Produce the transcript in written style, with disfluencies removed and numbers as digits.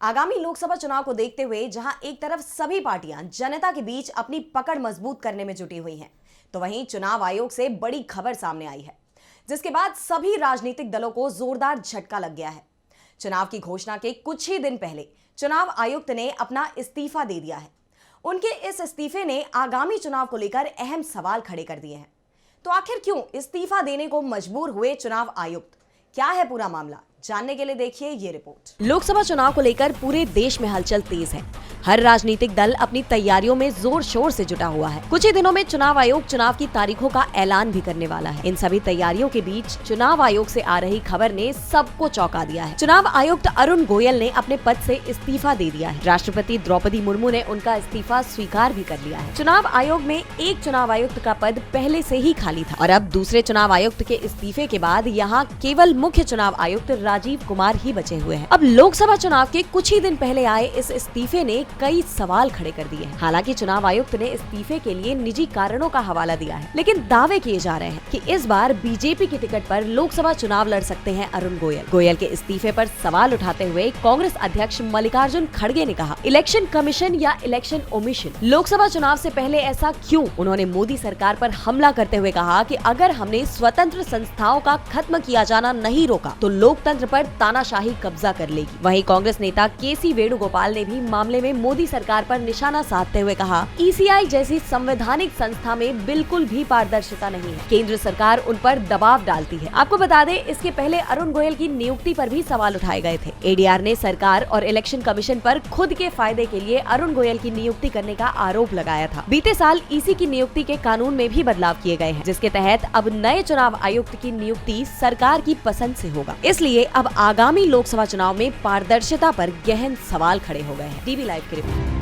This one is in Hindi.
आगामी लोकसभा चुनाव को देखते हुए जहां एक तरफ सभी पार्टियां जनता के बीच अपनी पकड़ मजबूत करने में जुटी हुई हैं, तो वहीं चुनाव आयोग से बड़ी खबर सामने आई है, जिसके बाद सभी राजनीतिक दलों को जोरदार झटका लग गया है। चुनाव की घोषणा के कुछ ही दिन पहले चुनाव आयुक्त ने अपना इस्तीफा दे दिया है। उनके इस इस्तीफे ने आगामी चुनाव को लेकर अहम सवाल खड़े कर दिए हैं। तो आखिर क्यों इस्तीफा देने को मजबूर हुए चुनाव आयुक्त? क्या है पूरा मामला? जानने के लिए देखिए ये रिपोर्ट। लोकसभा चुनाव को लेकर पूरे देश में हलचल तेज है। हर राजनीतिक दल अपनी तैयारियों में जोर शोर से जुटा हुआ है। कुछ ही दिनों में चुनाव आयोग चुनाव की तारीखों का ऐलान भी करने वाला है। इन सभी तैयारियों के बीच चुनाव आयोग से आ रही खबर ने सबको चौंका दिया है। चुनाव आयुक्त अरुण गोयल ने अपने पद से इस्तीफा दे दिया है। राष्ट्रपति द्रौपदी मुर्मू ने उनका इस्तीफा स्वीकार भी कर लिया है। चुनाव आयोग में एक चुनाव आयुक्त का पद पहले से ही खाली था और अब दूसरे चुनाव आयुक्त के इस्तीफे के बाद यहाँ केवल मुख्य चुनाव आयुक्त राजीव कुमार ही बचे हुए हैं। अब लोकसभा चुनाव के कुछ ही दिन पहले आए इस इस्तीफे ने कई सवाल खड़े कर दिए हैं। हालांकि चुनाव आयुक्त ने इस्तीफे के लिए निजी कारणों का हवाला दिया है, लेकिन दावे किए जा रहे हैं कि इस बार बीजेपी की टिकट पर लोकसभा चुनाव लड़ सकते हैं अरुण गोयल। गोयल के इस्तीफे पर सवाल उठाते हुए कांग्रेस अध्यक्ष मल्लिकार्जुन खड़गे ने कहा, इलेक्शन कमीशन या इलेक्शन ओमिशन, लोकसभा चुनाव से पहले ऐसा क्यों? उन्होंने मोदी सरकार पर हमला करते हुए कहा कि अगर हमने स्वतंत्र संस्थाओं का खत्म किया जाना नहीं रोका तो लोकतंत्र पर तानाशाही कब्जा कर लेगी। वहीं कांग्रेस नेता केसी वेणुगोपाल ने भी मामले में मोदी सरकार पर निशाना साधते हुए कहा, ईसीआई जैसी संवैधानिक संस्था में बिल्कुल भी पारदर्शिता नहीं है। केंद्र सरकार उन पर दबाव डालती है। आपको बता दें, इसके पहले अरुण गोयल की नियुक्ति पर भी सवाल उठाए गए थे। एडीआर ने सरकार और इलेक्शन कमीशन पर खुद के फायदे के लिए अरुण गोयल की नियुक्ति करने का आरोप लगाया था। बीते साल ईसी की नियुक्ति के कानून में भी बदलाव किए गए हैं, जिसके तहत अब नए चुनाव आयुक्त की नियुक्ति सरकार की पसंद से होगा। इसलिए अब आगामी लोकसभा चुनाव में पारदर्शिता पर गहन सवाल खड़े हो गए हैं। टीवी लाइव की रिपोर्ट।